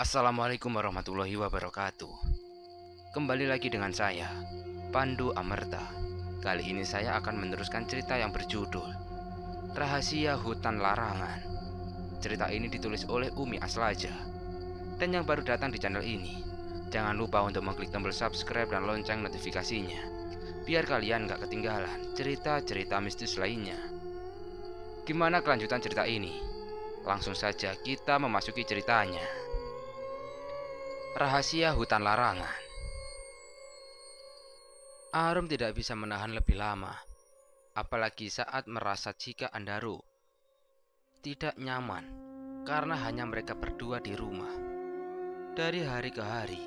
Assalamualaikum warahmatullahi wabarakatuh. Kembali lagi dengan saya, Pandu Amerta. Kali ini saya akan meneruskan cerita yang berjudul Rahasia Hutan Larangan. Cerita ini ditulis oleh Umi Aslaja. Dan yang baru datang di channel ini, jangan lupa untuk mengklik tombol subscribe dan lonceng notifikasinya, biar kalian gak ketinggalan cerita-cerita mistis lainnya. Gimana kelanjutan cerita ini? Langsung saja kita memasuki ceritanya. Rahasia Hutan Larangan. Arum tidak bisa menahan lebih lama, apalagi saat merasa jika Andaru tidak nyaman karena hanya mereka berdua di rumah. Dari hari ke hari,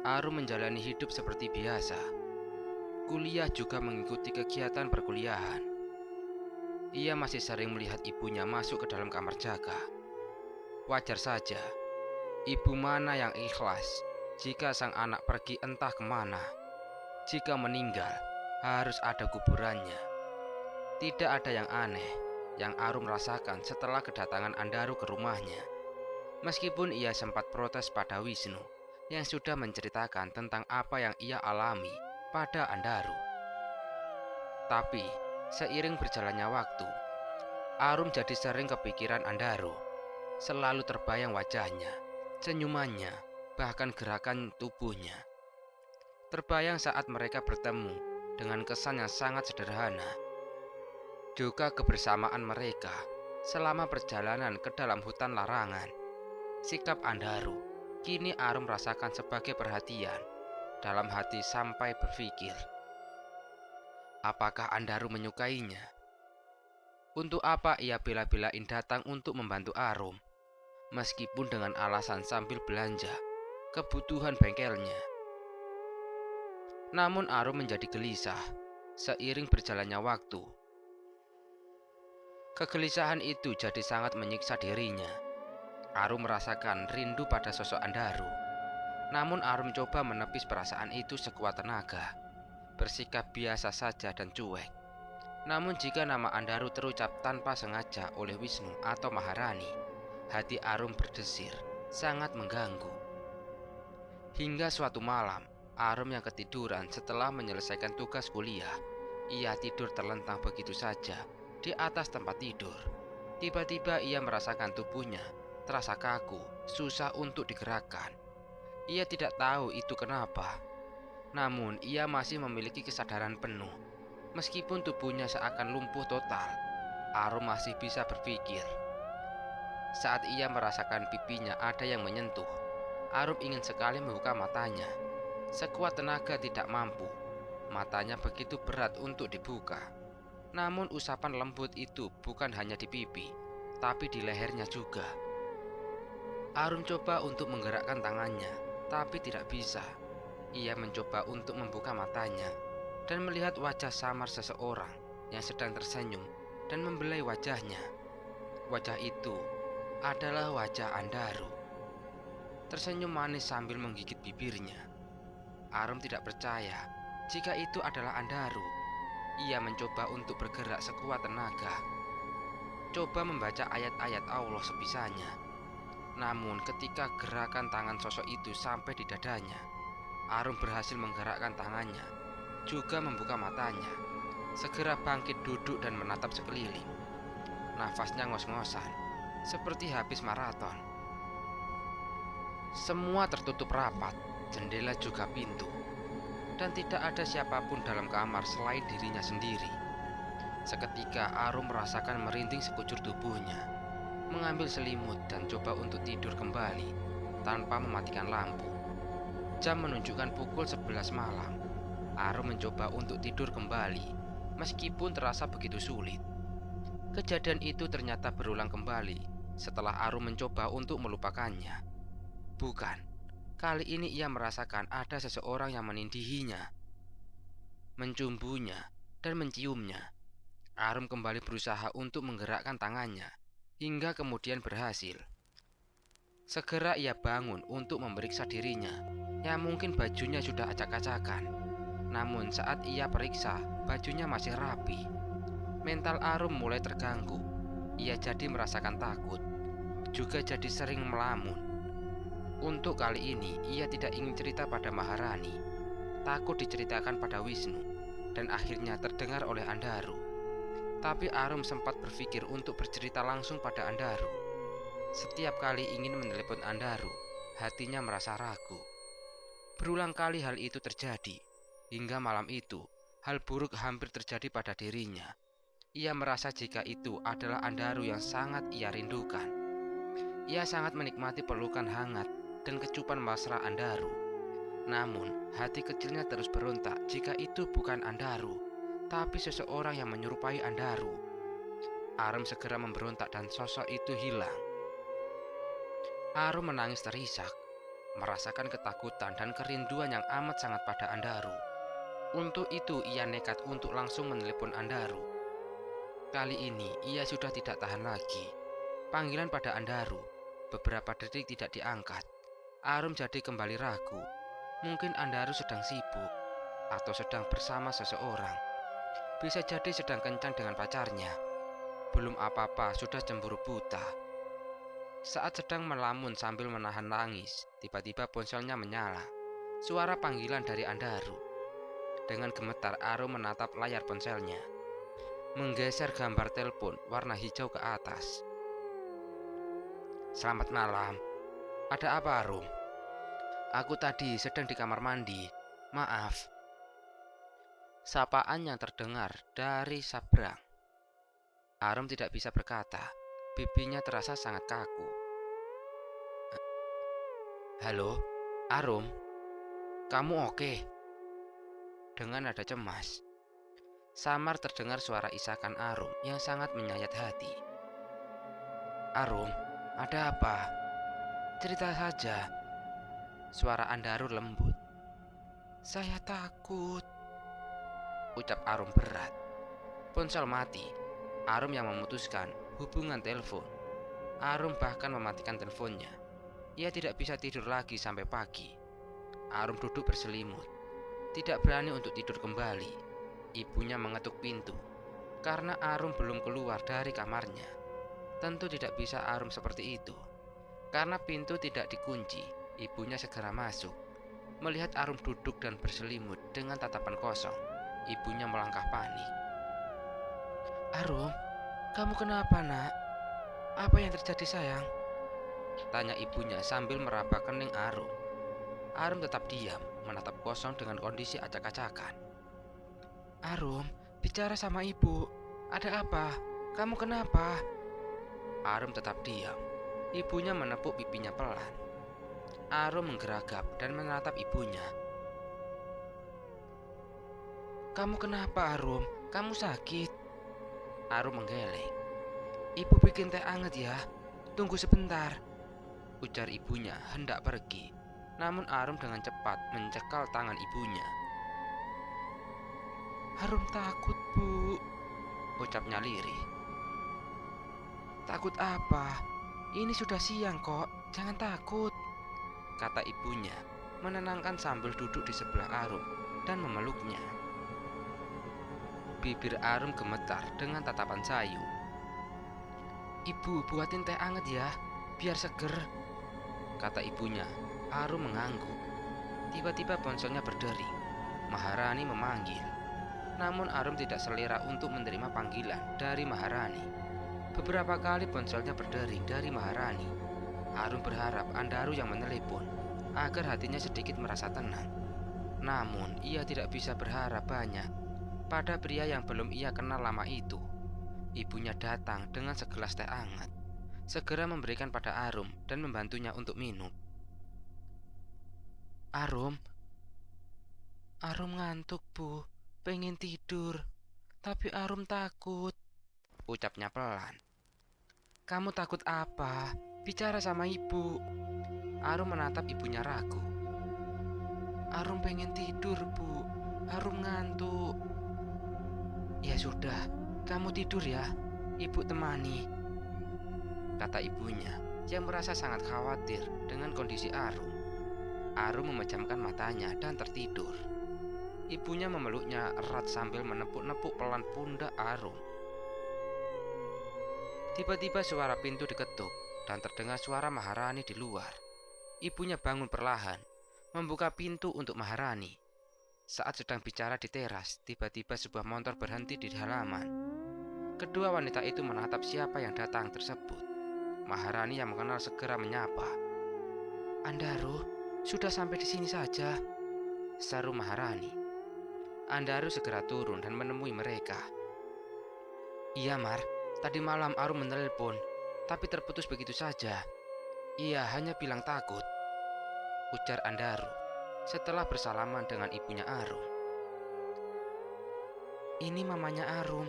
Arum menjalani hidup seperti biasa. Kuliah juga mengikuti kegiatan perkuliahan. Ia masih sering melihat ibunya masuk ke dalam kamar jaga. Wajar saja, ibu mana yang ikhlas jika sang anak pergi entah kemana? Jika meninggal, harus ada kuburannya. Tidak ada yang aneh yang Arum rasakan setelah kedatangan Andaru ke rumahnya. Meskipun ia sempat protes pada Wisnu yang sudah menceritakan tentang apa yang ia alami pada Andaru. Tapi, seiring berjalannya waktu, Arum jadi sering kepikiran Andaru. Selalu terbayang wajahnya, senyumannya, bahkan gerakan tubuhnya. Terbayang saat mereka bertemu dengan kesan yang sangat sederhana. Juga kebersamaan mereka selama perjalanan ke dalam hutan larangan. Sikap Andaru kini Arum rasakan sebagai perhatian dalam hati sampai berpikir, apakah Andaru menyukainya? Untuk apa ia bela-belain datang untuk membantu Arum, meskipun dengan alasan sambil belanja kebutuhan bengkelnya. Namun Arum menjadi gelisah seiring berjalannya waktu. Kegelisahan itu jadi sangat menyiksa dirinya. Arum merasakan rindu pada sosok Andaru. Namun Arum coba menepis perasaan itu sekuat tenaga, bersikap biasa saja dan cuek. Namun jika nama Andaru terucap tanpa sengaja oleh Wisnu atau Maharani, hati Arum berdesir, sangat mengganggu. Hingga suatu malam, Arum yang ketiduran setelah menyelesaikan tugas kuliah. Ia tidur terlentang begitu saja di atas tempat tidur. Tiba-tiba ia merasakan tubuhnya terasa kaku, susah untuk digerakkan. Ia tidak tahu itu kenapa. Namun ia masih memiliki kesadaran penuh. Meskipun tubuhnya seakan lumpuh total, Arum masih bisa berpikir. Saat ia merasakan pipinya ada yang menyentuh, Arum ingin sekali membuka matanya. Sekuat tenaga tidak mampu. Matanya begitu berat untuk dibuka. Namun usapan lembut itu bukan hanya di pipi, tapi di lehernya juga. Arum coba untuk menggerakkan tangannya, tapi tidak bisa. Ia mencoba untuk membuka matanya dan melihat wajah samar seseorang yang sedang tersenyum dan membelai wajahnya. Wajah itu adalah wajah Andaru. Tersenyum manis sambil menggigit bibirnya. Arum tidak percaya jika itu adalah Andaru. Ia mencoba untuk bergerak sekuat tenaga, coba membaca ayat-ayat Allah sebisanya. Namun ketika gerakan tangan sosok itu sampai di dadanya, Arum berhasil menggerakkan tangannya, juga membuka matanya. Segera bangkit duduk dan menatap sekeliling. Nafasnya ngos-ngosan, seperti habis maraton. Semua tertutup rapat, jendela juga pintu, dan tidak ada siapapun dalam kamar selain dirinya sendiri. Seketika Arum merasakan merinding sekujur tubuhnya, mengambil selimut dan coba untuk tidur kembali tanpa mematikan lampu. Jam menunjukkan pukul 11 malam. Arum mencoba untuk tidur kembali, meskipun terasa begitu sulit. Kejadian itu ternyata berulang kembali setelah Arum mencoba untuk melupakannya. Bukan, kali ini ia merasakan ada seseorang yang menindihinya, mencumbunya, dan menciumnya. Arum kembali berusaha untuk menggerakkan tangannya, hingga kemudian berhasil. Segera ia bangun untuk memeriksa dirinya, yang mungkin bajunya sudah acak-acakan. Namun saat ia periksa, bajunya masih rapi. Mental Arum mulai terganggu. Ia jadi merasakan takut, juga jadi sering melamun. Untuk Untuk kali ini, ia tidak ingin cerita pada Maharani, takut diceritakan pada Wisnu, dan akhirnya terdengar oleh Andaru. Tapi Arum sempat berpikir untuk bercerita langsung pada Andaru. Setiap kali ingin menelepon Andaru, hatinya merasa ragu. Berulang kali hal itu terjadi, hingga malam itu, hal buruk hampir terjadi pada dirinya. Ia merasa jika itu adalah Andaru yang sangat ia rindukan. Ia sangat menikmati pelukan hangat dan kecupan mesra Andaru. Namun, hati kecilnya terus berontak jika itu bukan Andaru, tapi seseorang yang menyerupai Andaru. Arum segera memberontak dan sosok itu hilang. Arum menangis terisak, merasakan ketakutan dan kerinduan yang amat sangat pada Andaru. Untuk itu ia nekat untuk langsung menelepon Andaru. Kali ini ia sudah tidak tahan lagi. Panggilan pada Andaru beberapa detik tidak diangkat. Arum jadi kembali ragu. Mungkin Andaru sedang sibuk atau sedang bersama seseorang. Bisa jadi sedang kencan dengan pacarnya. Belum apa-apa sudah cemburu buta. Saat sedang melamun sambil menahan tangis, tiba-tiba ponselnya menyala. Suara panggilan dari Andaru. Dengan gemetar Arum menatap layar ponselnya, menggeser gambar telepon warna hijau ke atas. Selamat malam. Ada apa, Arum? Aku tadi sedang di kamar mandi. Maaf. Sapaan yang terdengar dari seberang. Arum tidak bisa berkata. Pipinya terasa sangat kaku. Halo, Arum? Kamu oke? Dengan nada cemas. Samar terdengar suara isakan Arum yang sangat menyayat hati. Arum, ada apa? Cerita saja. Suara Andaru lembut. Saya takut, ucap Arum berat. Ponsel mati. Arum yang memutuskan hubungan telepon. Arum bahkan mematikan teleponnya. Ia tidak bisa tidur lagi sampai pagi. Arum duduk berselimut, tidak berani untuk tidur kembali. Ibunya mengetuk pintu, karena Arum belum keluar dari kamarnya. Tentu tidak bisa Arum seperti itu. Karena pintu tidak dikunci, ibunya segera masuk. Melihat Arum duduk dan berselimut dengan tatapan kosong, ibunya melangkah panik. Arum, kamu kenapa, nak? Apa yang terjadi, sayang? Tanya ibunya sambil meraba kening Arum. Arum tetap diam, menatap kosong dengan kondisi acak-acakan. Arum, bicara sama ibu. Ada apa? Kamu kenapa? Arum tetap diam. Ibunya menepuk pipinya pelan. Arum menggeragap dan menatap ibunya. Kamu kenapa, Arum? Kamu sakit? Arum menggeleng. Ibu bikin teh anget ya. Tunggu sebentar, ujar ibunya hendak pergi. Namun Arum dengan cepat mencekal tangan ibunya. Arum takut, Bu, ucapnya lirih. Takut apa? Ini sudah siang kok, jangan takut, kata ibunya menenangkan sambil duduk di sebelah Arum dan memeluknya. Bibir Arum gemetar dengan tatapan sayu. Ibu buatin teh anget ya, biar seger, kata ibunya. Arum mengangguk. Tiba-tiba ponselnya berdering. Maharani memanggil. Namun Arum tidak selera untuk menerima panggilan dari Maharani. Beberapa kali ponselnya berdering dari Maharani. Arum berharap Andaru yang menelepon agar hatinya sedikit merasa tenang. Namun ia tidak bisa berharap banyak pada pria yang belum ia kenal lama itu. Ibunya datang dengan segelas teh hangat, segera memberikan pada Arum dan membantunya untuk minum. Arum ngantuk, Bu. Pengen tidur, tapi Arum takut, ucapnya pelan. Kamu takut apa? Bicara sama ibu. Arum menatap ibunya ragu. Arum pengen tidur, Bu. Arum ngantuk. Ya sudah, kamu tidur ya. Ibu temani, kata ibunya yang merasa sangat khawatir dengan kondisi Arum. Arum memejamkan matanya dan tertidur. Ibunya memeluknya erat sambil menepuk-nepuk pelan pundak Arum. Tiba-tiba suara pintu diketuk dan terdengar suara Maharani di luar. Ibunya bangun perlahan, membuka pintu untuk Maharani. Saat sedang bicara di teras, tiba-tiba sebuah motor berhenti di halaman. Kedua wanita itu menatap siapa yang datang tersebut. Maharani yang mengenal segera menyapa. "Andaru, sudah sampai di sini saja," seru Maharani. Andaru segera turun dan menemui mereka. "Iya, Mar, tadi malam Arum menelpon, tapi terputus begitu saja. Ia hanya bilang takut," ujar Andaru setelah bersalaman dengan ibunya Arum. "Ini mamanya Arum.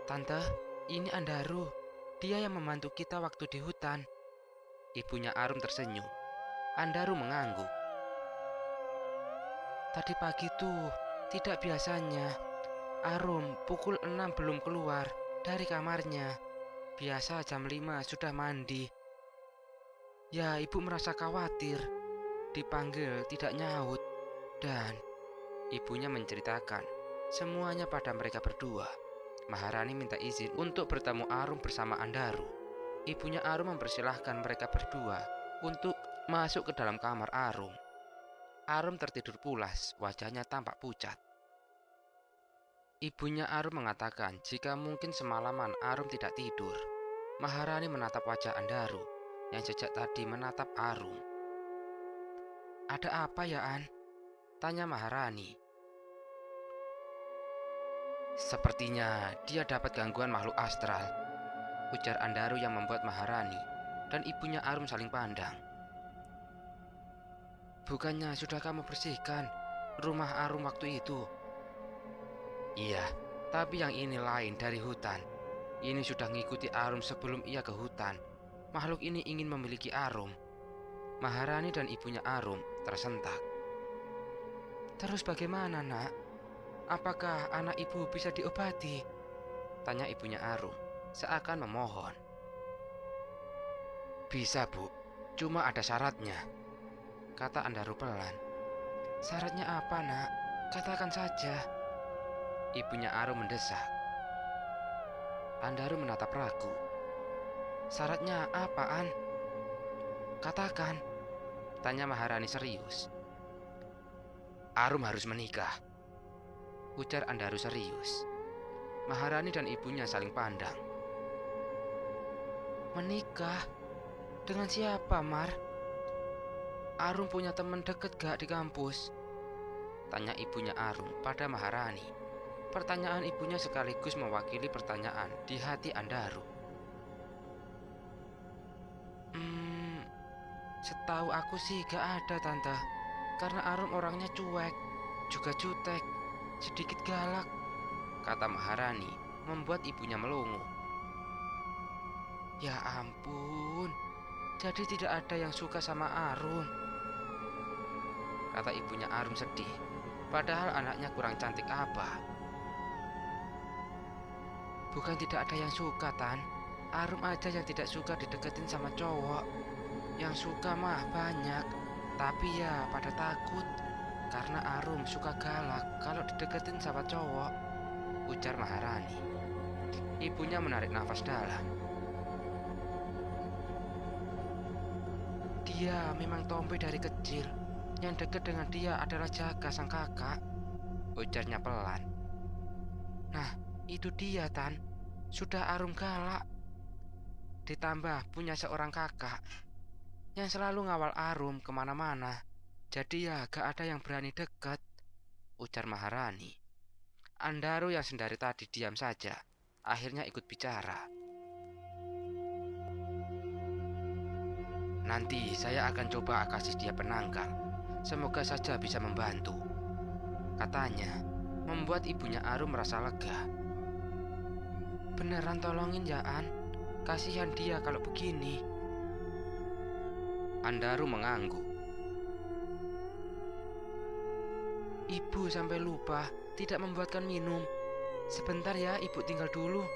Tante, ini Andaru. Dia yang membantu kita waktu di hutan." Ibunya Arum tersenyum. Andaru mengangguk. "Tadi pagi tuh, tidak biasanya. Arum pukul 6 belum keluar dari kamarnya. Biasa jam 5 sudah mandi. Ya, ibu merasa khawatir. Dipanggil tidak nyaut. Dan ibunya menceritakan semuanya pada mereka berdua. Maharani minta izin untuk bertemu Arum bersama Andaru. Ibunya Arum mempersilahkan mereka berdua untuk masuk ke dalam kamar Arum. Arum tertidur pulas, wajahnya tampak pucat. Ibunya Arum mengatakan jika mungkin semalaman Arum tidak tidur. Maharani menatap wajah Andaru yang sejak tadi menatap Arum. "Ada apa ya, An?" tanya Maharani. "Sepertinya dia dapat gangguan makhluk astral," ujar Andaru yang membuat Maharani dan ibunya Arum saling pandang. "Bukannya sudah kamu bersihkan rumah Arum waktu itu?" "Iya, tapi yang ini lain dari hutan. Ini sudah ngikuti Arum sebelum ia ke hutan. Makhluk ini ingin memiliki Arum." Maharani dan ibunya Arum tersentak. "Terus bagaimana, Nak? Apakah anak ibu bisa diobati?" tanya ibunya Arum seakan memohon. "Bisa, Bu. Cuma ada syaratnya," kata Andaru pelan. "Syaratnya apa, Nak? Katakan saja." Ibunya Arum mendesak. Andaru menatap ragu. "Syaratnya apaan? Katakan," tanya Maharani serius. "Arum harus menikah," ujar Andaru serius. Maharani dan ibunya saling pandang. "Menikah? Dengan siapa, Mar? Arum punya teman deket gak di kampus?" tanya ibunya Arum pada Maharani. Pertanyaan ibunya sekaligus mewakili pertanyaan di hati Andaru. Setahu aku sih gak ada, Tante. Karena Arum orangnya cuek, juga jutek, sedikit galak," kata Maharani, membuat ibunya melongo. "Ya ampun, jadi tidak ada yang suka sama Arum," kata ibunya Arum sedih. Padahal anaknya kurang cantik apa. "Bukan tidak ada yang suka, Tan. Arum aja yang tidak suka dideketin sama cowok. Yang suka mah banyak, tapi ya pada takut karena Arum suka galak kalau dideketin sama cowok," ujar Maharani. Ibunya menarik nafas dalam. "Dia memang tomboy dari kecil. Yang dekat dengan dia adalah Jaka sang kakak," ujarnya pelan. "Nah, itu dia, Tan. Sudah Arum galak. Ditambah punya seorang kakak yang selalu ngawal Arum kemana-mana. Jadi ya gak ada yang berani dekat," ujar Maharani. Andaru yang sendari tadi diam saja akhirnya ikut bicara. "Nanti saya akan coba kasih dia penangkal. Semoga saja bisa membantu," katanya, membuat ibunya Arum merasa lega. "Beneran tolongin ya, An. Kasihan dia kalau begini." Andaru mengangguk. "Ibu sampai lupa tidak membuatkan minum. Sebentar ya, ibu tinggal dulu,"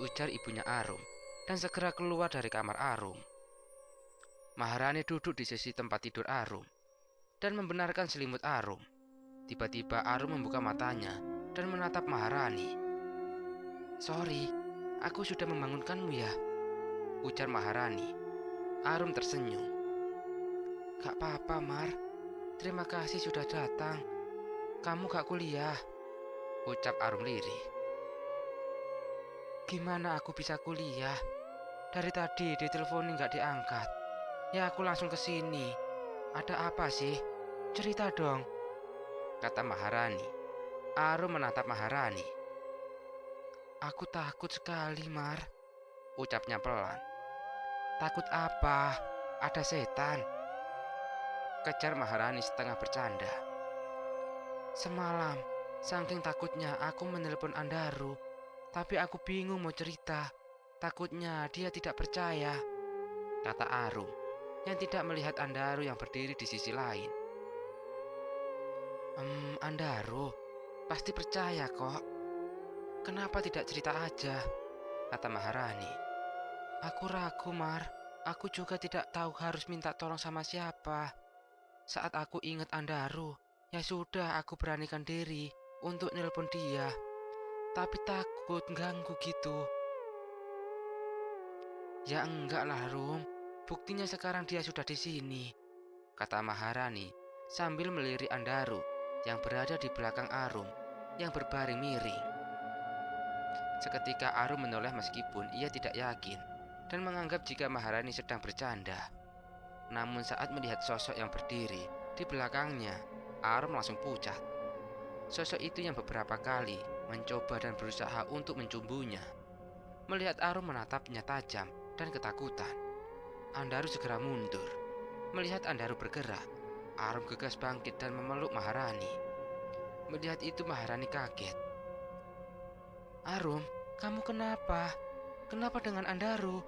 ujar ibunya Arum dan segera keluar dari kamar Arum. Maharani duduk di sisi tempat tidur Arum dan membenarkan selimut Arum. Tiba-tiba Arum membuka matanya dan menatap Maharani. "Sorry, aku sudah membangunkanmu ya," ujar Maharani. Arum tersenyum. Gak apa-apa, Mar. Terima kasih sudah datang. Kamu gak kuliah, ucap Arum lirih. Gimana aku bisa kuliah? Dari tadi diteleponin gak diangkat. Ya aku langsung ke sini. Ada apa sih? Cerita dong, kata Maharani. Arum menatap Maharani. Aku takut sekali, Mar, ucapnya pelan. Takut apa? Ada setan, kejar Maharani setengah bercanda. Semalam, saking takutnya aku menelpon Andaru, tapi aku bingung mau cerita. Takutnya dia tidak percaya, kata Arum yang tidak melihat Andaru yang berdiri di sisi lain. Andaru pasti percaya kok. Kenapa tidak cerita aja, kata Maharani. Aku ragu, Mar. Aku juga tidak tahu harus minta tolong sama siapa. Saat aku ingat Andaru, ya sudah aku beranikan diri untuk nelpon dia. Tapi takut ganggu gitu. Ya enggak lah, Rum. Buktinya sekarang dia sudah di sini, kata Maharani sambil melirik Andaru yang berada di belakang Arum yang berbaring miring. Seketika Arum menoleh meskipun ia tidak yakin dan menganggap jika Maharani sedang bercanda. Namun saat melihat sosok yang berdiri di belakangnya, Arum langsung pucat. Sosok itu yang beberapa kali mencoba dan berusaha untuk mencumbunya. Melihat Arum menatapnya tajam dan ketakutan, Andaru segera mundur. Melihat Andaru bergerak, Arum gegas bangkit dan memeluk Maharani. Melihat itu Maharani kaget. Arum, kamu kenapa? Kenapa dengan Andaru?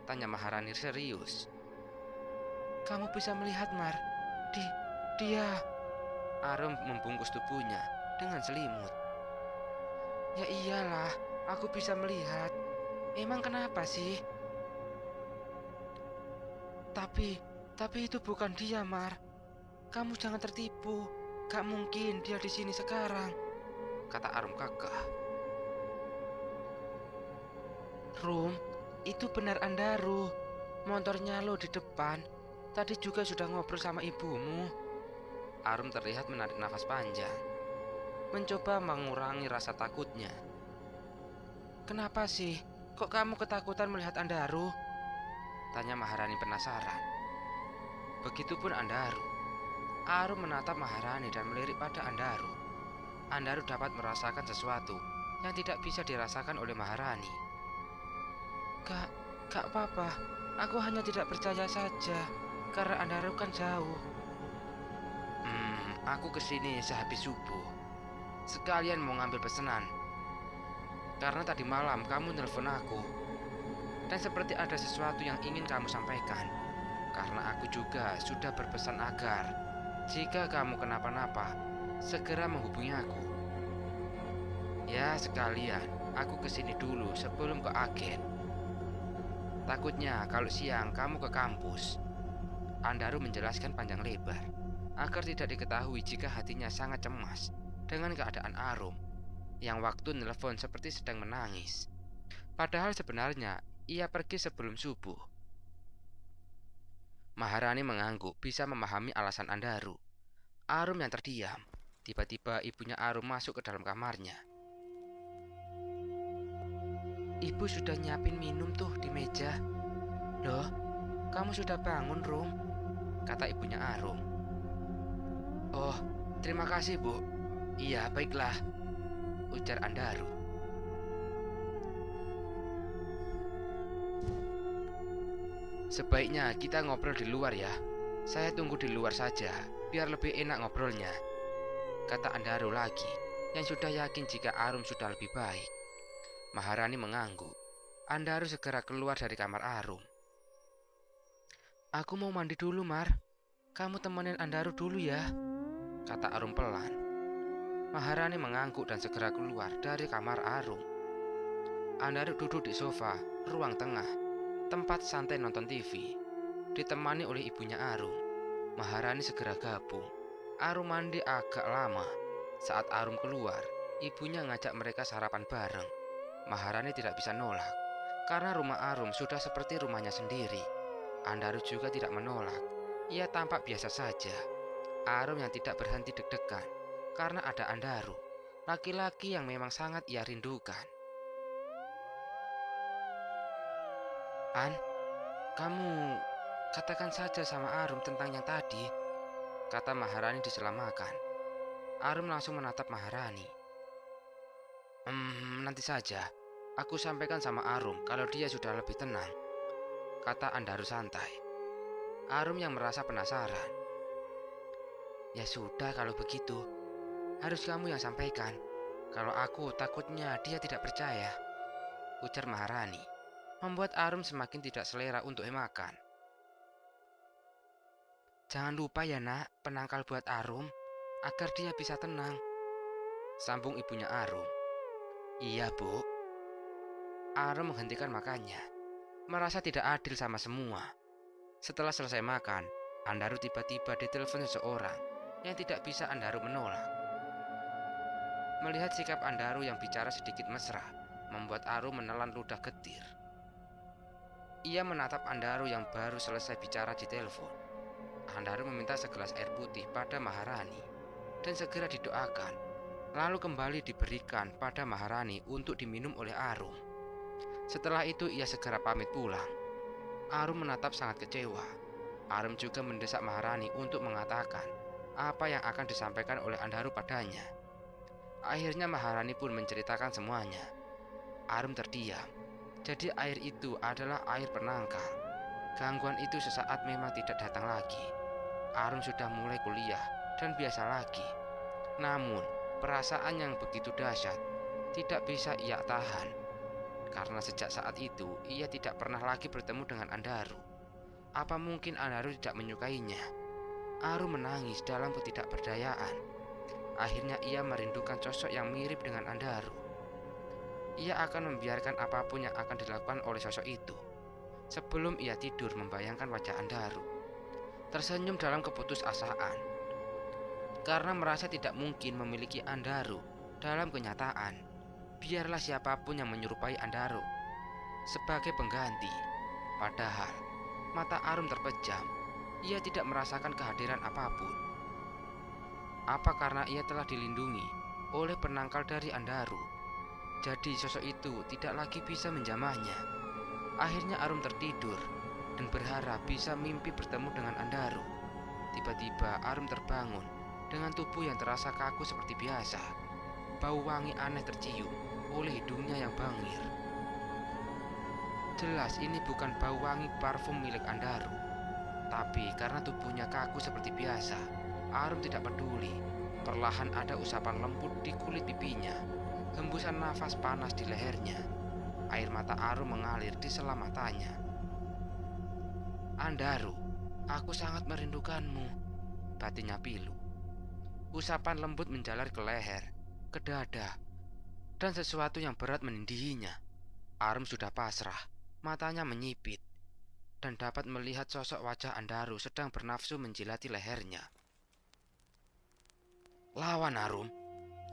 Tanya Maharani serius. Kamu bisa melihat, Mar. Dia. Arum membungkus tubuhnya dengan selimut. Ya iyalah, aku bisa melihat. Emang kenapa sih? Tapi itu bukan dia, Mar. Kamu jangan tertipu. Gak mungkin dia di sini sekarang, kata Arum kekeh. Rum, itu benar Andaru. Motornya lo di depan. Tadi juga sudah ngobrol sama ibumu. Arum terlihat menarik nafas panjang, mencoba mengurangi rasa takutnya. Kenapa sih? Kok kamu ketakutan melihat Andaru? Tanya Maharani penasaran. Begitupun Andaru. Arum menatap Maharani dan melirik pada Andaru. Andaru dapat merasakan sesuatu yang tidak bisa dirasakan oleh Maharani. Gak apa-apa. Aku hanya tidak percaya saja karena Andaru kan jauh. Aku kesini sehabis subuh. Sekalian mau ngambil pesanan. Karena tadi malam kamu nelpon aku. Dan seperti ada sesuatu yang ingin kamu sampaikan. Karena aku juga sudah berpesan agar jika kamu kenapa-napa, segera menghubungi aku. Ya sekalian, aku kesini dulu sebelum ke agen. Takutnya kalau siang kamu ke kampus. Andaru menjelaskan panjang lebar agar tidak diketahui jika hatinya sangat cemas dengan keadaan Arum yang waktu nelpon seperti sedang menangis. Padahal sebenarnya ia pergi sebelum subuh. Maharani mengangguk bisa memahami alasan Andaru. Arum yang terdiam. Tiba-tiba ibunya Arum masuk ke dalam kamarnya. Ibu sudah nyiapin minum tuh di meja. Loh, kamu sudah bangun, Rum? Kata ibunya Arum. Oh, terima kasih, Bu. Iya, baiklah, ujar Andaru. Sebaiknya kita ngobrol di luar ya. Saya tunggu di luar saja, biar lebih enak ngobrolnya, kata Andaru lagi, yang sudah yakin jika Arum sudah lebih baik. Maharani mengangguk. Andaru segera keluar dari kamar Arum. Aku mau mandi dulu, Mar. Kamu temenin Andaru dulu ya, kata Arum pelan. Maharani mengangguk dan segera keluar dari kamar Arum. Andaru duduk di sofa, ruang tengah, tempat santai nonton TV, ditemani oleh ibunya Arum. Maharani segera gabung. Arum mandi agak lama. Saat Arum keluar, ibunya ngajak mereka sarapan bareng. Maharani tidak bisa nolak, karena rumah Arum sudah seperti rumahnya sendiri. Andaru juga tidak menolak, Ia tampak biasa saja. Arum yang tidak berhenti deg-degan karena ada Andaru, laki-laki yang memang sangat ia rindukan. "An, kamu katakan saja sama Arum tentang yang tadi," kata Maharani di sela makan. Arum langsung menatap Maharani. Nanti saja. Aku sampaikan sama Arum kalau dia sudah lebih tenang," kata Andaru santai. Arum yang merasa penasaran. "Ya sudah kalau begitu. Harus kamu yang sampaikan. Kalau aku takutnya dia tidak percaya," ujar Maharani, membuat Arum semakin tidak selera untuk makan. "Jangan lupa ya nak, penangkal buat Arum, agar dia bisa tenang," sambung ibunya Arum. "Iya bu." Arum menghentikan makannya, merasa tidak adil sama semua. Setelah selesai makan, Andaru tiba-tiba ditelepon seseorang yang tidak bisa Andaru menolak. Melihat sikap Andaru yang bicara sedikit mesra, membuat Arum menelan ludah getir. Ia menatap Andaru yang baru selesai bicara di telepon. Andaru meminta segelas air putih pada Maharani dan segera didoakan, lalu kembali diberikan pada Maharani untuk diminum oleh Arum. Setelah itu ia segera pamit pulang. Arum menatap sangat kecewa. Arum juga mendesak Maharani untuk mengatakan apa yang akan disampaikan oleh Andaru padanya. Akhirnya Maharani pun menceritakan semuanya. Arum terdiam. Jadi air itu adalah air penangkal. Gangguan itu sesaat memang tidak datang lagi. Arum sudah mulai kuliah dan biasa lagi. Namun perasaan yang begitu dahsyat tidak bisa ia tahan. Karena sejak saat itu ia tidak pernah lagi bertemu dengan Andaru. Apa mungkin Andaru tidak menyukainya? Arum menangis dalam ketidakberdayaan. Akhirnya ia merindukan sosok yang mirip dengan Andaru. Ia akan membiarkan apapun yang akan dilakukan oleh sosok itu. Sebelum ia tidur membayangkan wajah Andaru, tersenyum dalam keputusasaan. Karena merasa tidak mungkin memiliki Andaru dalam kenyataan, biarlah siapapun yang menyerupai Andaru sebagai pengganti. Padahal mata Arum terpejam. Ia tidak merasakan kehadiran apapun. Apa karena ia telah dilindungi oleh penangkal dari Andaru? Jadi sosok itu tidak lagi bisa menjamahnya. Akhirnya Arum tertidur dan berharap bisa mimpi bertemu dengan Andaru. Tiba-tiba Arum terbangun dengan tubuh yang terasa kaku seperti biasa. Bau wangi aneh tercium oleh hidungnya yang bangir. Jelas ini bukan bau wangi parfum milik Andaru. Tapi karena tubuhnya kaku seperti biasa, Arum tidak peduli. Perlahan ada usapan lembut di kulit pipinya, hembusan nafas panas di lehernya. Air mata Arum mengalir di sela matanya. "Andaru, aku sangat merindukanmu," batinnya pilu. Usapan lembut menjalar ke leher, ke dada, dan sesuatu yang berat menindihinya. Arum sudah pasrah, matanya menyipit, dan dapat melihat sosok wajah Andaru sedang bernafsu menjilati lehernya. "Lawan Arum,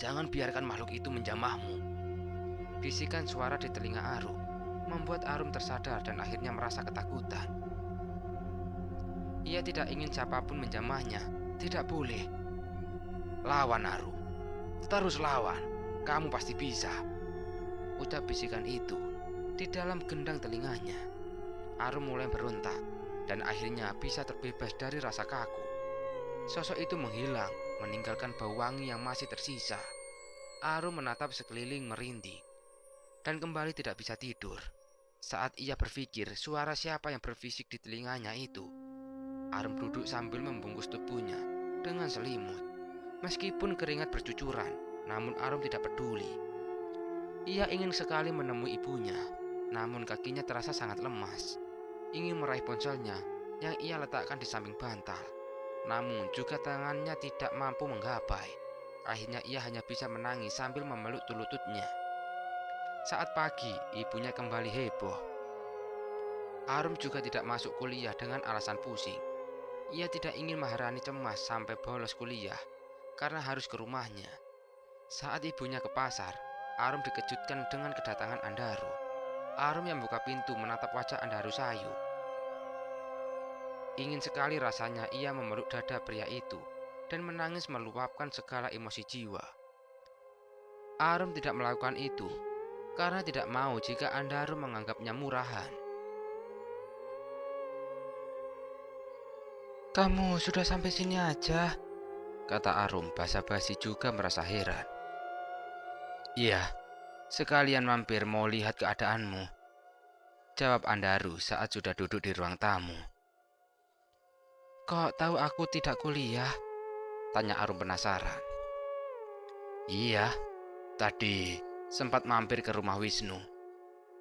jangan biarkan makhluk itu menjamahmu," bisikan suara di telinga Arum, membuat Arum tersadar dan akhirnya merasa ketakutan. Ia tidak ingin siapapun menjamahnya, tidak boleh. "Lawan Arum, terus lawan, kamu pasti bisa," ucap bisikan itu di dalam gendang telinganya. Arum mulai berontak dan akhirnya bisa terbebas dari rasa kaku. Sosok itu menghilang, meninggalkan bau wangi yang masih tersisa. Arum menatap sekeliling merinding dan kembali tidak bisa tidur. Saat ia berpikir suara siapa yang berbisik di telinganya itu, Arum duduk sambil membungkus tubuhnya dengan selimut. Meskipun keringat bercucuran, namun Arum tidak peduli. Ia ingin sekali menemui ibunya, namun kakinya terasa sangat lemas. Ingin meraih ponselnya yang ia letakkan di samping bantal, namun juga tangannya tidak mampu menggapai. Akhirnya ia hanya bisa menangis sambil memeluk lututnya. Saat pagi, ibunya kembali heboh. Arum juga tidak masuk kuliah dengan alasan pusing. Ia tidak ingin Maharani cemas sampai bolos kuliah karena harus ke rumahnya. Saat ibunya ke pasar, Arum dikejutkan dengan kedatangan Andaru. Arum yang buka pintu menatap wajah Andaru sayu. Ingin sekali rasanya ia memeluk dada pria itu dan menangis meluapkan segala emosi jiwa. Arum tidak melakukan itu karena tidak mau jika Andaru menganggapnya murahan. "Kamu sudah sampai sini aja," kata Arum basa-basi juga merasa heran. "Iya, sekalian mampir mau lihat keadaanmu," jawab Andaru saat sudah duduk di ruang tamu. "Kok tahu aku tidak kuliah?" tanya Arum penasaran. "Iya, tadi sempat mampir ke rumah Wisnu.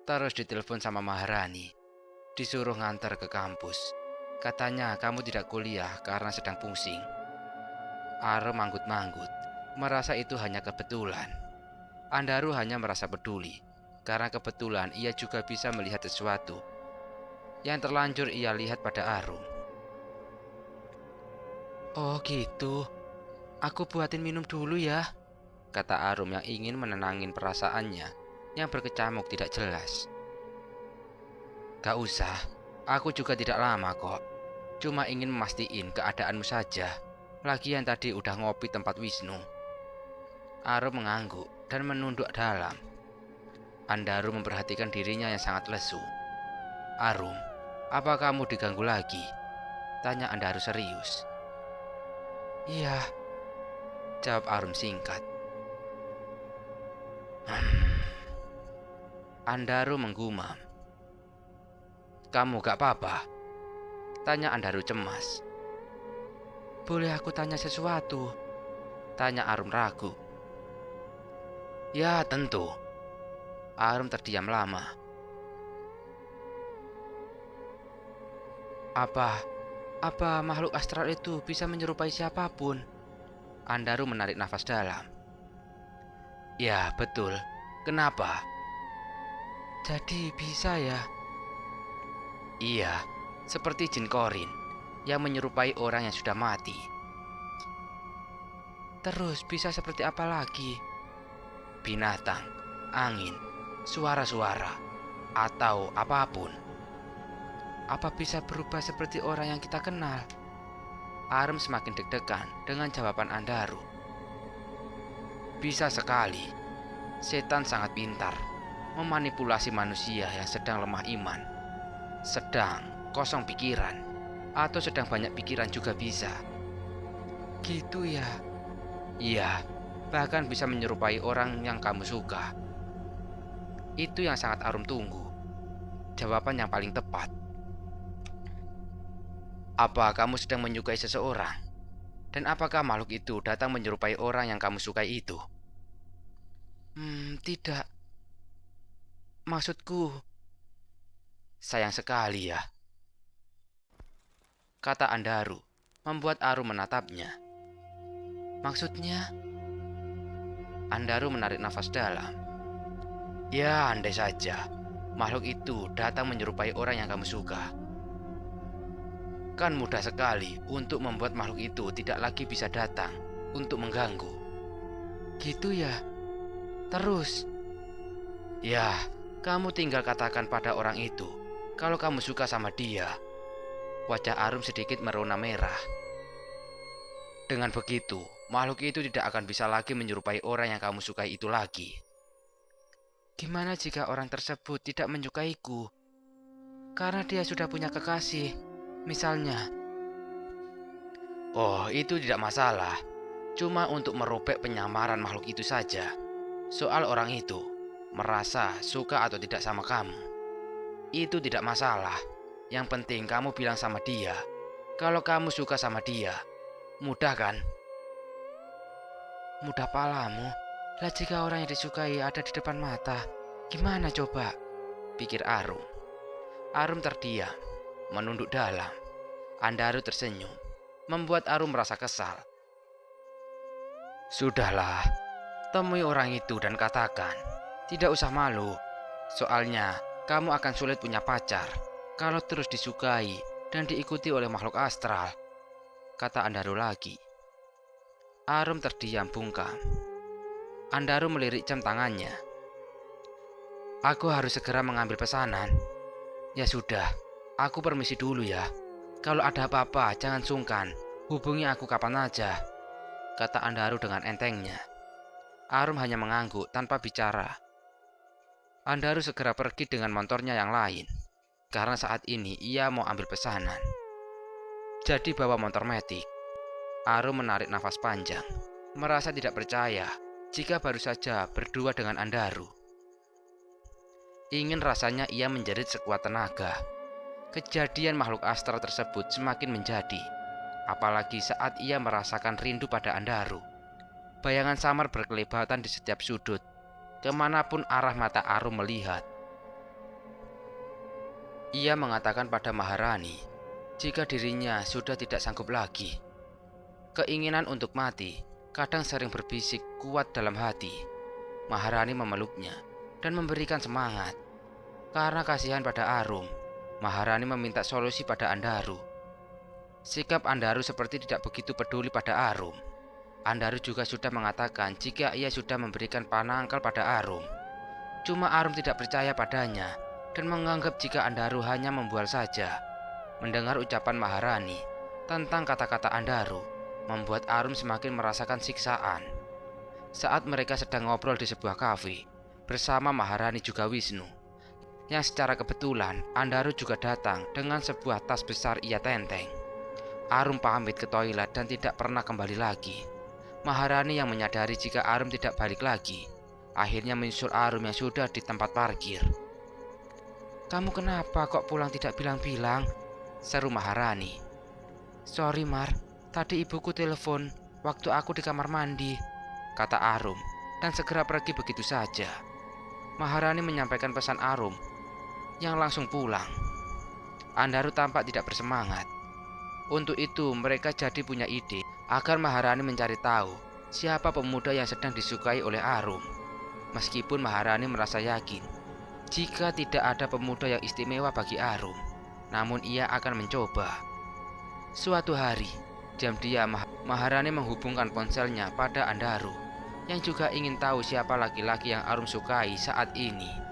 Terus ditelepon sama Maharani, disuruh ngantar ke kampus. Katanya kamu tidak kuliah karena sedang pusing." Arum manggut-manggut, merasa itu hanya kebetulan. Andaru hanya merasa peduli, karena kebetulan ia juga bisa melihat sesuatu yang terlanjur ia lihat pada Arum. "Oh gitu, aku buatin minum dulu ya," kata Arum yang ingin menenangin perasaannya yang berkecamuk tidak jelas. "Gak usah, aku juga tidak lama kok. Cuma ingin memastiin keadaanmu saja. Lagian tadi udah ngopi tempat Wisnu." Arum mengangguk dan menunduk dalam. Andaru memperhatikan dirinya yang sangat lesu. "Arum, apa kamu diganggu lagi?" tanya Andaru serius. "Iya," jawab Arum singkat. Andaru menggumam. "Kamu gak apa-apa?" tanya Andaru cemas. "Boleh aku tanya sesuatu?" tanya Arum ragu. "Ya tentu." Arum terdiam lama. Apa makhluk astral itu bisa menyerupai siapapun?" Andaru menarik nafas dalam. "Ya betul. Kenapa?" "Jadi bisa ya?" "Iya, seperti jin korin yang menyerupai orang yang sudah mati." "Terus bisa seperti apa lagi?" "Binatang, angin, suara-suara, atau apapun." "Apa bisa berubah seperti orang yang kita kenal?" Arum semakin deg-degan dengan jawaban Andaru. "Bisa sekali. Setan sangat pintar memanipulasi manusia yang sedang lemah iman, sedang kosong pikiran, atau sedang banyak pikiran juga bisa." "Gitu ya?" "Iya, bahkan bisa menyerupai orang yang kamu suka." Itu yang sangat Arum tunggu. Jawaban yang paling tepat. "Apa kamu sedang menyukai seseorang? Dan apakah makhluk itu datang menyerupai orang yang kamu sukai itu?" Tidak. Maksudku, sayang sekali ya," kata Andaru, membuat Arum menatapnya. "Maksudnya?" Andaru menarik nafas dalam. "Ya, andai saja makhluk itu datang menyerupai orang yang kamu suka. Kan mudah sekali untuk membuat makhluk itu tidak lagi bisa datang untuk mengganggu." "Gitu ya? Terus?" "Ya, kamu tinggal katakan pada orang itu kalau kamu suka sama dia." Wajah Arum sedikit merona merah. "Dengan begitu, makhluk itu tidak akan bisa lagi menyerupai orang yang kamu sukai itu lagi." "Gimana jika orang tersebut tidak menyukaiku? Karena dia sudah punya kekasih, misalnya." "Oh, itu tidak masalah. Cuma untuk merobek penyamaran makhluk itu saja. Soal orang itu merasa suka atau tidak sama kamu, itu tidak masalah. Yang penting kamu bilang sama dia kalau kamu suka sama dia. Mudah kan?" "Mudah palamu. Lah jika orang yang disukai ada di depan mata, gimana coba?" pikir Arum. Arum terdiam, menunduk dalam. Andaru tersenyum, membuat Arum merasa kesal. "Sudahlah, temui orang itu dan katakan, tidak usah malu. Soalnya kamu akan sulit punya pacar kalau terus disukai dan diikuti oleh makhluk astral," kata Andaru lagi. Arum terdiam bungkam. Andaru melirik jam tangannya. "Aku harus segera mengambil pesanan. Ya sudah, aku permisi dulu ya. Kalau ada apa-apa, jangan sungkan. Hubungi aku kapan aja, kata Andaru dengan entengnya. Arum hanya mengangguk tanpa bicara. Andaru segera pergi dengan motornya yang lain, karena saat ini ia mau ambil pesanan. Jadi bawa motor metik. Arum menarik nafas panjang, merasa tidak percaya jika baru saja berdua dengan Andaru. Ingin rasanya ia menjerit sekuat tenaga. Kejadian makhluk astral tersebut semakin menjadi, apalagi saat ia merasakan rindu pada Andaru. Bayangan samar berkelebatan di setiap sudut, kemanapun arah mata Arum melihat. Ia mengatakan pada Maharani jika dirinya sudah tidak sanggup lagi. Keinginan untuk mati kadang sering berbisik kuat dalam hati. Maharani memeluknya dan memberikan semangat. Karena kasihan pada Arum, Maharani meminta solusi pada Andaru. Sikap Andaru seperti tidak begitu peduli pada Arum. Andaru juga sudah mengatakan jika ia sudah memberikan panangkal pada Arum. Cuma Arum tidak percaya padanya dan menganggap jika Andaru hanya membual saja. Mendengar ucapan Maharani tentang kata-kata Andaru membuat Arum semakin merasakan siksaan. Saat mereka sedang ngobrol di sebuah kafe bersama Maharani juga Wisnu, yang secara kebetulan Andaru juga datang dengan sebuah tas besar ia tenteng. Arum pamit ke toilet dan tidak pernah kembali lagi. Maharani yang menyadari jika Arum tidak balik lagi, akhirnya menyusul Arum yang sudah di tempat parkir. "Kamu kenapa kok pulang tidak bilang-bilang?" seru Maharani. "Sorry Mar, tadi ibuku telepon waktu aku di kamar mandi," kata Arum dan segera pergi begitu saja. Maharani menyampaikan pesan Arum yang langsung pulang. Andaru tampak tidak bersemangat. Untuk itu mereka jadi punya ide agar Maharani mencari tahu siapa pemuda yang sedang disukai oleh Arum. Meskipun Maharani merasa yakin jika tidak ada pemuda yang istimewa bagi Arum, namun ia akan mencoba. Suatu hari, diam-diam Maharani menghubungkan ponselnya pada Andaru, yang juga ingin tahu siapa laki-laki yang Arum sukai saat ini.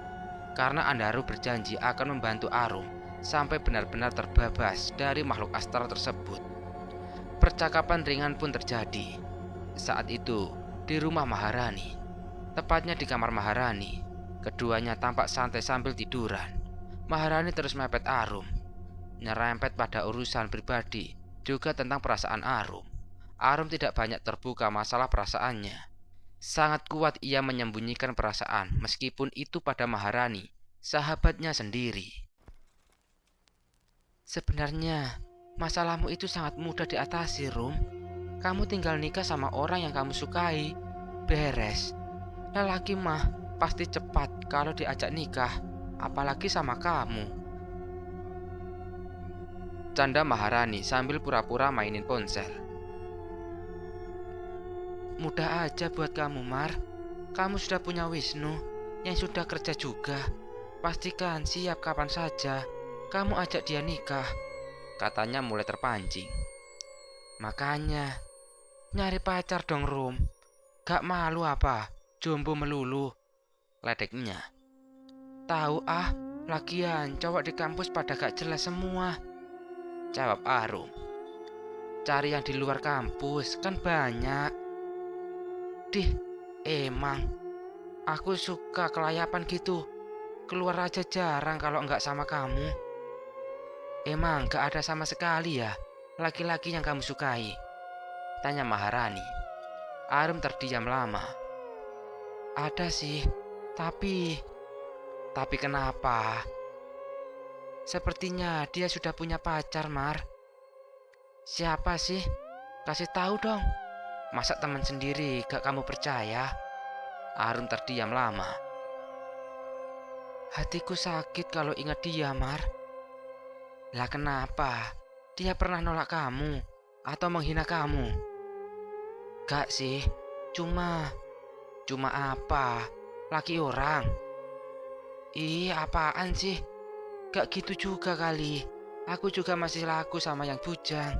Karena Andaru berjanji akan membantu Arum sampai benar-benar terbebas dari makhluk astral tersebut. Percakapan ringan pun terjadi. Saat itu, di rumah Maharani, tepatnya di kamar Maharani, keduanya tampak santai sambil tiduran. Maharani terus mepet Arum, nyerempet pada urusan pribadi, juga tentang perasaan Arum. Arum tidak banyak terbuka masalah perasaannya. Sangat kuat ia menyembunyikan perasaan meskipun itu pada Maharani, sahabatnya sendiri. "Sebenarnya masalahmu itu sangat mudah diatasi, Rum. Kamu tinggal nikah sama orang yang kamu sukai. Beres. Lelaki mah pasti cepat kalau diajak nikah, apalagi sama kamu," canda Maharani sambil pura-pura mainin ponsel. "Mudah aja buat kamu, Mar. Kamu sudah punya Wisnu yang sudah kerja juga. Pastikan siap kapan saja kamu ajak dia nikah," katanya mulai terpancing. "Makanya nyari pacar dong, Rum. Gak malu apa? Jombo melulu," ledeknya. "Tahu ah, lagian cowok di kampus pada gak jelas semua," jawab Arum. "Cari yang di luar kampus kan banyak." "Dih, emang aku suka kelayapan gitu. Keluar aja jarang kalau nggak sama kamu." "Emang gak ada sama sekali ya laki-laki yang kamu sukai?" tanya Maharani. Arum terdiam lama. "Ada sih, tapi kenapa?" "Sepertinya dia sudah punya pacar, Mar." "Siapa sih? Kasih tahu dong. Masa teman sendiri gak kamu percaya?" Arum terdiam lama. "Hatiku sakit kalau ingat dia, Mar." "Lah kenapa? Dia pernah nolak kamu atau menghina kamu?" "Gak sih, cuma apa? Laki orang?" "Ih, apaan sih? Gak gitu juga kali. Aku juga masih laku sama yang bujang."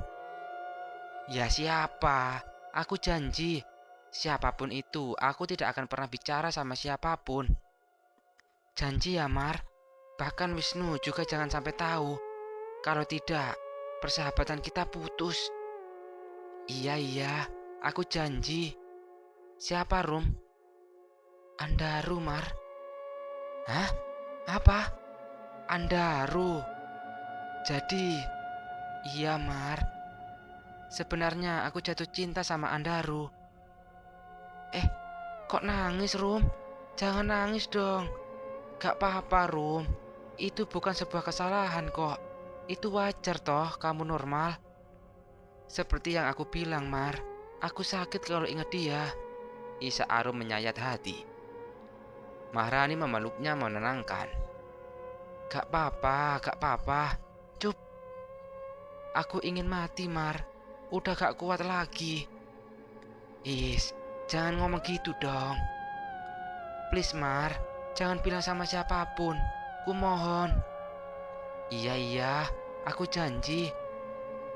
"Ya siapa? Aku janji, siapapun itu aku tidak akan pernah bicara sama siapapun." "Janji ya, Mar. Bahkan Wisnu juga jangan sampai tahu. Kalau tidak, persahabatan kita putus. Iya, aku janji. Siapa, Rum? Andaru, Mar. Hah? Apa? Andaru. Jadi, iya, Mar. Sebenarnya aku jatuh cinta sama Andaru. Kok nangis, Rum? Jangan nangis dong. Gak apa-apa, Rum. Itu bukan sebuah kesalahan kok. Itu wajar toh, kamu normal. Seperti yang aku bilang, Mar. Aku sakit kalau ingat dia. Isa Arum menyayat hati. Maharani memeluknya menenangkan. Gak apa-apa. Cup. Aku ingin mati, Mar. Udah gak kuat lagi. Jangan ngomong gitu dong. Please, Mar. Jangan bilang sama siapapun. Ku mohon. Iya, aku janji.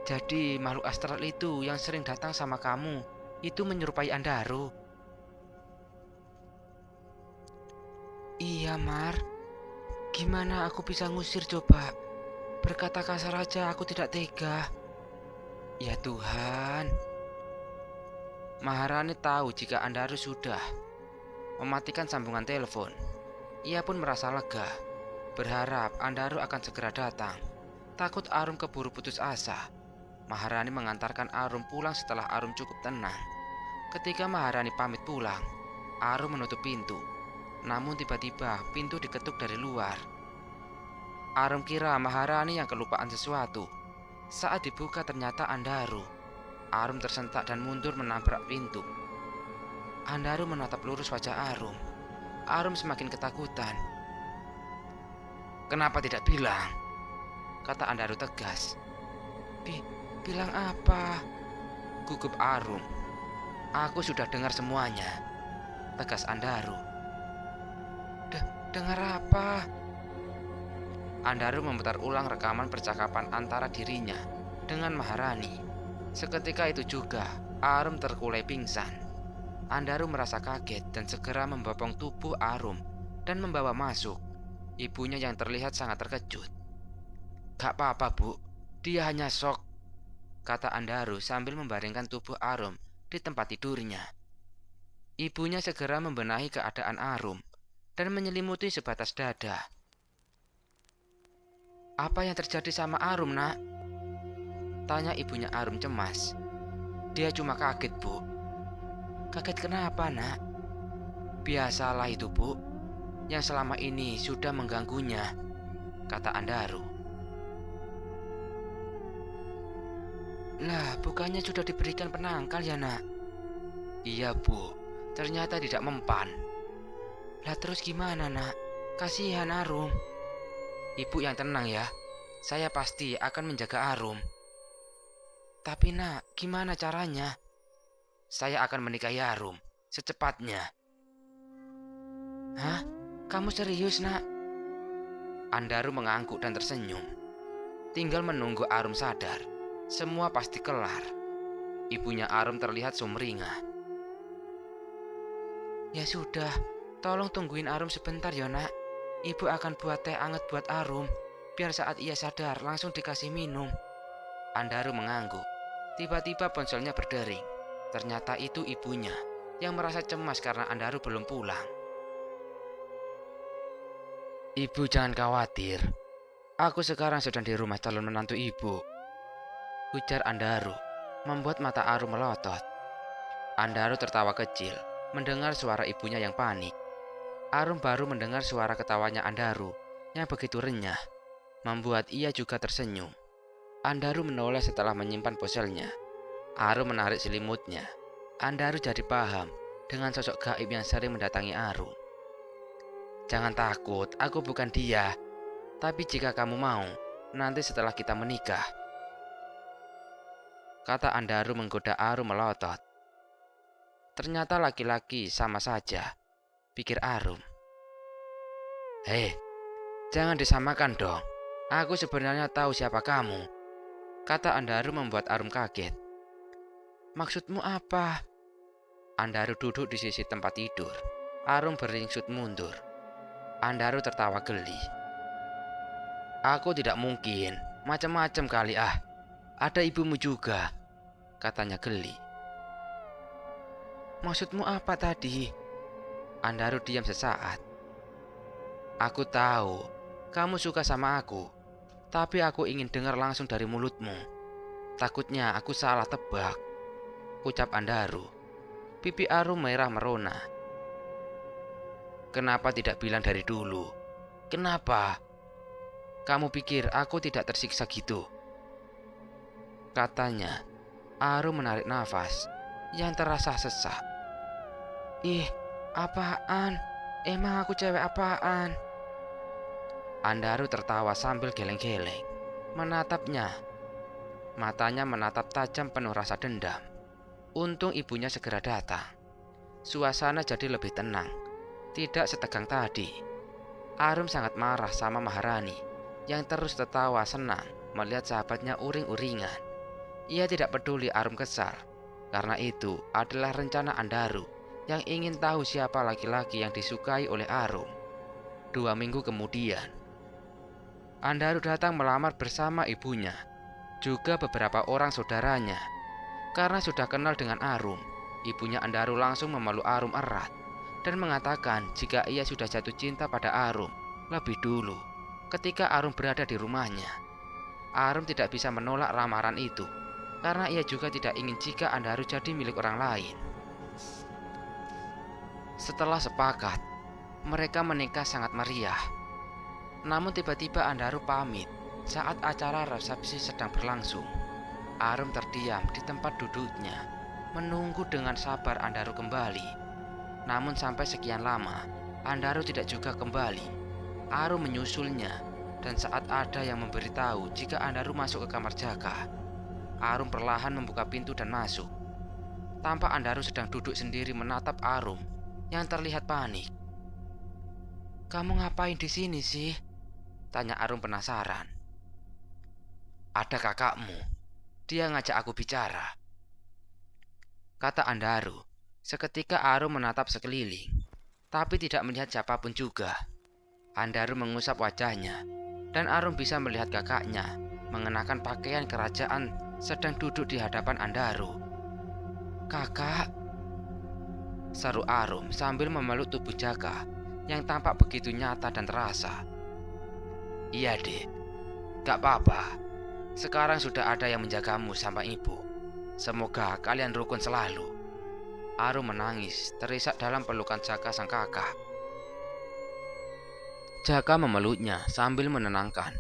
Jadi makhluk astral itu yang sering datang sama kamu itu menyerupai Andaru. Iya, Mar. Gimana aku bisa ngusir coba? Berkata kasar aja aku tidak tega. Ya Tuhan. Maharani tahu jika Andaru sudah mematikan sambungan telepon. Ia pun merasa lega, berharap Andaru akan segera datang. Takut Arum keburu putus asa, Maharani mengantarkan Arum pulang setelah Arum cukup tenang. Ketika Maharani pamit pulang, Arum menutup pintu. Namun tiba-tiba pintu diketuk dari luar. Arum kira Maharani yang kelupaan sesuatu. Saat dibuka ternyata Andaru. Arum tersentak dan mundur menabrak pintu. Andaru menatap lurus wajah Arum. Arum semakin ketakutan. Kenapa tidak bilang? Kata Andaru tegas. Bilang apa? Gugup Arum. Aku sudah dengar semuanya, tegas Andaru. Dengar apa? Andaru memutar ulang rekaman percakapan antara dirinya dengan Maharani. Seketika itu juga, Arum terkulai pingsan. Andaru merasa kaget dan segera membopong tubuh Arum dan membawa masuk. Ibunya yang terlihat sangat terkejut. Gak apa-apa, Bu. Dia hanya shock, kata Andaru sambil membaringkan tubuh Arum di tempat tidurnya. Ibunya segera membenahi keadaan Arum dan menyelimuti sebatas dada. Apa yang terjadi sama Arum, Nak? Tanya ibunya Arum cemas. Dia cuma kaget, Bu. Kaget kenapa, Nak? Biasalah itu, Bu. Yang selama ini sudah mengganggunya, kata Andaru. Lah, bukannya sudah diberikan penangkal ya, Nak? Iya, Bu. Ternyata tidak mempan. Lah terus gimana, Nak? Kasihan Arum. Ibu yang tenang ya. Saya pasti akan menjaga Arum. Tapi, Nak, gimana caranya? Saya akan menikahi Arum secepatnya. Hah? Kamu serius, Nak? Andaru mengangguk dan tersenyum. Tinggal menunggu Arum sadar. Semua pasti kelar. Ibunya Arum terlihat sumringah. Ya sudah, tolong tungguin Arum sebentar ya, Nak. Ibu akan buat teh anget buat Arum, biar saat ia sadar langsung dikasih minum. Andaru mengangguk. Tiba-tiba ponselnya berdering. Ternyata itu ibunya yang merasa cemas karena Andaru belum pulang. Ibu jangan khawatir. Aku sekarang sedang di rumah calon menantu ibu, ujar Andaru, membuat mata Arum melotot. Andaru tertawa kecil mendengar suara ibunya yang panik. Arum baru mendengar suara ketawanya Andaru yang begitu renyah, membuat ia juga tersenyum. Andaru menoleh setelah menyimpan ponselnya. Arum menarik selimutnya. Andaru jadi paham dengan sosok gaib yang sering mendatangi Arum. Jangan takut, aku bukan dia. Tapi jika kamu mau, nanti setelah kita menikah, kata Andaru menggoda Arum melotot. Ternyata laki-laki sama saja, pikir Arum. Hei, jangan disamakan dong. Aku sebenarnya tahu siapa kamu, kata Andaru membuat Arum kaget. Maksudmu apa? Andaru duduk di sisi tempat tidur. Arum beringsut mundur. Andaru tertawa geli. Aku tidak mungkin, macam-macam kali ah. Ada ibumu juga, katanya geli. Maksudmu apa tadi? Andaru diam sesaat. Aku tahu, kamu suka sama aku, tapi aku ingin dengar langsung dari mulutmu. Takutnya aku salah tebak, ucap Andaru. Pipi Arum merah merona. Kenapa tidak bilang dari dulu? Kenapa? Kamu pikir aku tidak tersiksa gitu? Katanya. Arum menarik nafas yang terasa sesak. Ih, apaan? Emang aku cewek apaan? Andaru tertawa sambil geleng-geleng, menatapnya. Matanya menatap tajam penuh rasa dendam. Untung ibunya segera datang. Suasana jadi lebih tenang, tidak setegang tadi. Arum sangat marah sama Maharani yang terus tertawa senang melihat sahabatnya uring-uringan. Ia tidak peduli Arum kesal, karena itu adalah rencana Andaru yang ingin tahu siapa laki-laki yang disukai oleh Arum. 2 minggu kemudian, Andaru datang melamar bersama ibunya, juga beberapa orang saudaranya. Karena sudah kenal dengan Arum, ibunya Andaru langsung memeluk Arum erat dan mengatakan jika ia sudah jatuh cinta pada Arum lebih dulu ketika Arum berada di rumahnya. Arum tidak bisa menolak lamaran itu, karena ia juga tidak ingin jika Andaru jadi milik orang lain. Setelah sepakat, mereka menikah sangat meriah. Namun tiba-tiba Andaru pamit saat acara resepsi sedang berlangsung. Arum terdiam di tempat duduknya, menunggu dengan sabar Andaru kembali. Namun sampai sekian lama, Andaru tidak juga kembali. Arum menyusulnya, dan saat ada yang memberitahu jika Andaru masuk ke kamar Jaka, Arum perlahan membuka pintu dan masuk. Tampak Andaru sedang duduk sendiri menatap Arum yang terlihat panik. Kamu ngapain di sini sih? Tanya Arum penasaran. Ada kakakmu. Dia ngajak aku bicara, kata Andaru. Seketika Arum menatap sekeliling, tapi tidak melihat siapapun juga. Andaru mengusap wajahnya, dan Arum bisa melihat kakaknya mengenakan pakaian kerajaan sedang duduk di hadapan Andaru. Kakak, seru Arum sambil memeluk tubuh Jaka yang tampak begitu nyata dan terasa. Iya dek, gak apa-apa. Sekarang sudah ada yang menjagamu sama ibu. Semoga kalian rukun selalu. Arum menangis terisak dalam pelukan Jaka sang kakak. Jaka memeluknya sambil menenangkan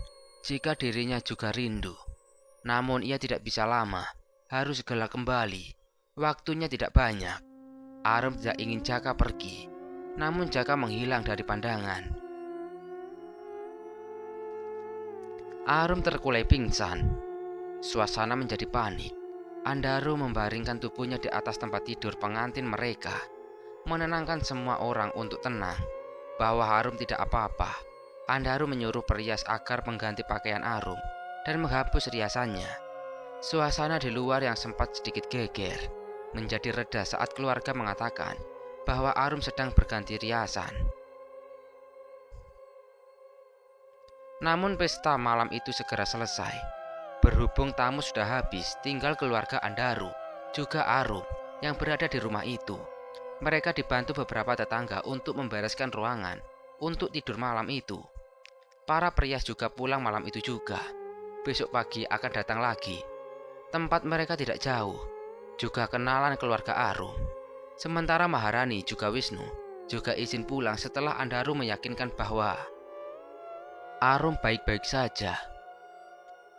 jika dirinya juga rindu. Namun ia tidak bisa lama, harus segera kembali. Waktunya tidak banyak. Arum tidak ingin Jaka pergi, namun Jaka menghilang dari pandangan. Arum terkulai pingsan. Suasana menjadi panik. Andaru membaringkan tubuhnya di atas tempat tidur pengantin mereka, menenangkan semua orang untuk tenang bahwa Arum tidak apa-apa. Andaru menyuruh perias agar mengganti pakaian Arum dan menghapus riasannya. Suasana di luar yang sempat sedikit geger menjadi reda saat keluarga mengatakan bahwa Arum sedang berganti riasan. Namun pesta malam itu segera selesai. Berhubung tamu sudah habis, tinggal keluarga Andaru, juga Arum yang berada di rumah itu. Mereka dibantu beberapa tetangga untuk membereskan ruangan untuk tidur malam itu. Para perias juga pulang malam itu juga. Besok pagi akan datang lagi. Tempat mereka tidak jauh, juga kenalan keluarga Arum. Sementara Maharani juga Wisnu juga izin pulang setelah Andaru meyakinkan bahwa Arum baik-baik saja.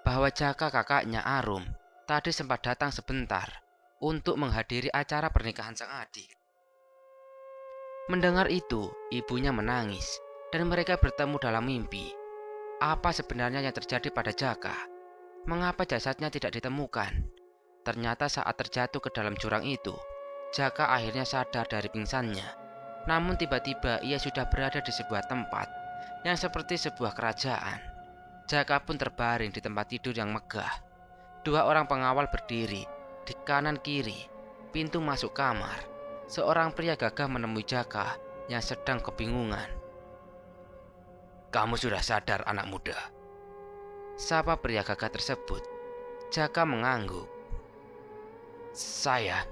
Bahwa Jaka kakaknya Arum tadi sempat datang sebentar untuk menghadiri acara pernikahan sang adik. Mendengar itu, ibunya menangis dan mereka bertemu dalam mimpi. Apa sebenarnya yang terjadi pada Jaka? Mengapa jasadnya tidak ditemukan? Ternyata saat terjatuh ke dalam jurang itu, Jaka akhirnya sadar dari pingsannya. Namun tiba-tiba ia sudah berada di sebuah tempat yang seperti sebuah kerajaan. Jaka pun terbaring di tempat tidur yang megah. 2 orang pengawal berdiri di kanan kiri pintu masuk kamar. Seorang pria gagah menemui Jaka yang sedang kebingungan. Kamu sudah sadar anak muda? Sapa pria gagah tersebut. Jaka mengangguk. Saya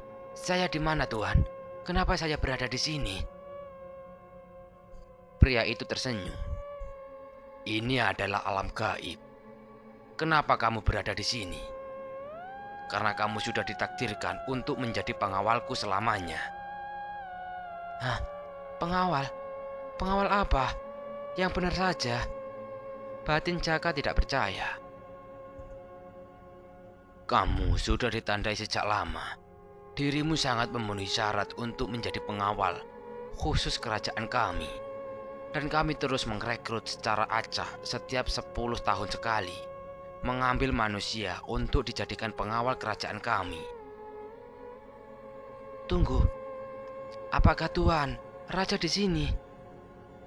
di mana Tuhan? Kenapa saya berada di sini? Pria itu tersenyum. Ini adalah alam gaib. Kenapa kamu berada di sini? Karena kamu sudah ditakdirkan untuk menjadi pengawalku selamanya. Hah? Pengawal? Pengawal apa? Yang benar saja. Batin Jaka tidak percaya. Kamu sudah ditandai sejak lama. Dirimu sangat memenuhi syarat untuk menjadi pengawal khusus kerajaan kami. Dan kami terus merekrut secara acak setiap 10 tahun sekali, mengambil manusia untuk dijadikan pengawal kerajaan kami. Tunggu, apakah Tuan Raja di sini?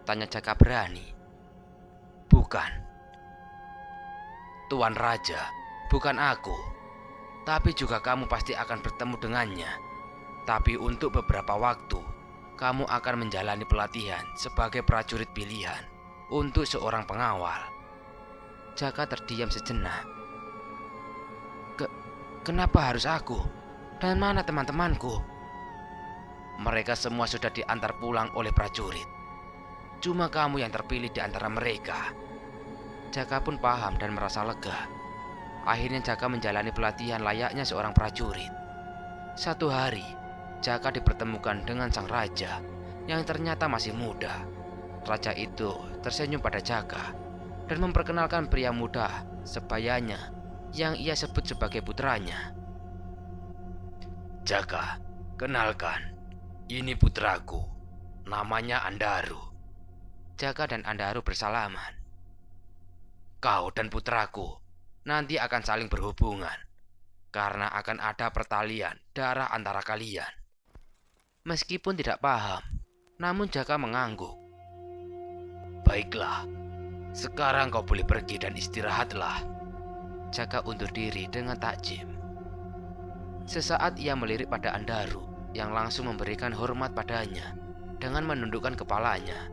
Tanya Jaka berani. Bukan. Tuan Raja, bukan aku. Tapi juga kamu pasti akan bertemu dengannya. Tapi untuk beberapa waktu, kamu akan menjalani pelatihan sebagai prajurit pilihan untuk seorang pengawal. Jaka terdiam sejenak. Kenapa harus aku? Dan mana teman-temanku? Mereka semua sudah diantar pulang oleh prajurit. Cuma kamu yang terpilih di antara mereka. Jaka pun paham dan merasa lega. Akhirnya Jaka menjalani pelatihan layaknya seorang prajurit. Satu hari, Jaka dipertemukan dengan sang raja yang ternyata masih muda. Raja itu tersenyum pada Jaka dan memperkenalkan pria muda sebayanya yang ia sebut sebagai putranya. Jaka, kenalkan, ini putraku, namanya Andaru. Jaka dan Andaru bersalaman. Kau dan putraku nanti akan saling berhubungan karena akan ada pertalian darah antara kalian. Meskipun tidak paham, namun Jaka mengangguk. Baiklah, sekarang kau boleh pergi dan istirahatlah. Jaka undur diri dengan takjim. Sesaat ia melirik pada Andaru yang langsung memberikan hormat padanya dengan menundukkan kepalanya.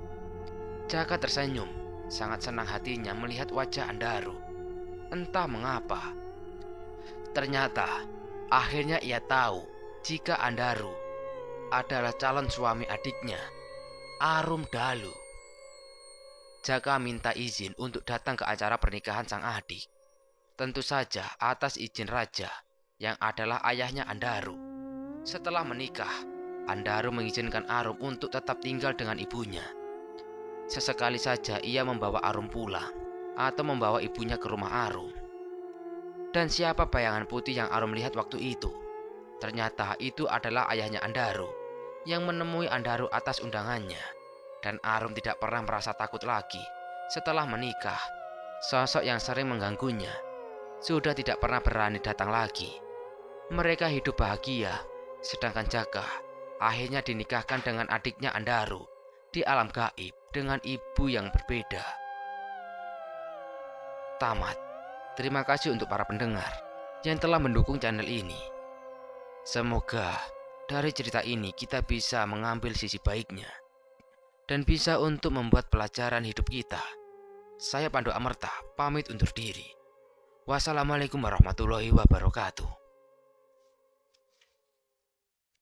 Jaka tersenyum, sangat senang hatinya melihat wajah Andaru. Entah mengapa, ternyata akhirnya ia tahu jika Andaru adalah calon suami adiknya, Arum Dalu. Jaka minta izin untuk datang ke acara pernikahan sang adik. Tentu saja atas izin raja yang adalah ayahnya Andaru. Setelah menikah, Andaru mengizinkan Arum untuk tetap tinggal dengan ibunya. Sesekali saja ia membawa Arum pulang atau membawa ibunya ke rumah Arum. Dan siapa bayangan putih yang Arum lihat waktu itu? Ternyata itu adalah ayahnya Andaru yang menemui Andaru atas undangannya. Dan Arum tidak pernah merasa takut lagi setelah menikah. Sosok yang sering mengganggunya sudah tidak pernah berani datang lagi. Mereka hidup bahagia, sedangkan Jaka akhirnya dinikahkan dengan adiknya Andaru di alam gaib dengan ibu yang berbeda. Tamat. Terima kasih untuk para pendengar yang telah mendukung channel ini. Semoga dari cerita ini kita bisa mengambil sisi baiknya dan bisa untuk membuat pelajaran hidup kita. Saya Pandu Amerta, pamit undur diri. Wassalamualaikum warahmatullahi wabarakatuh.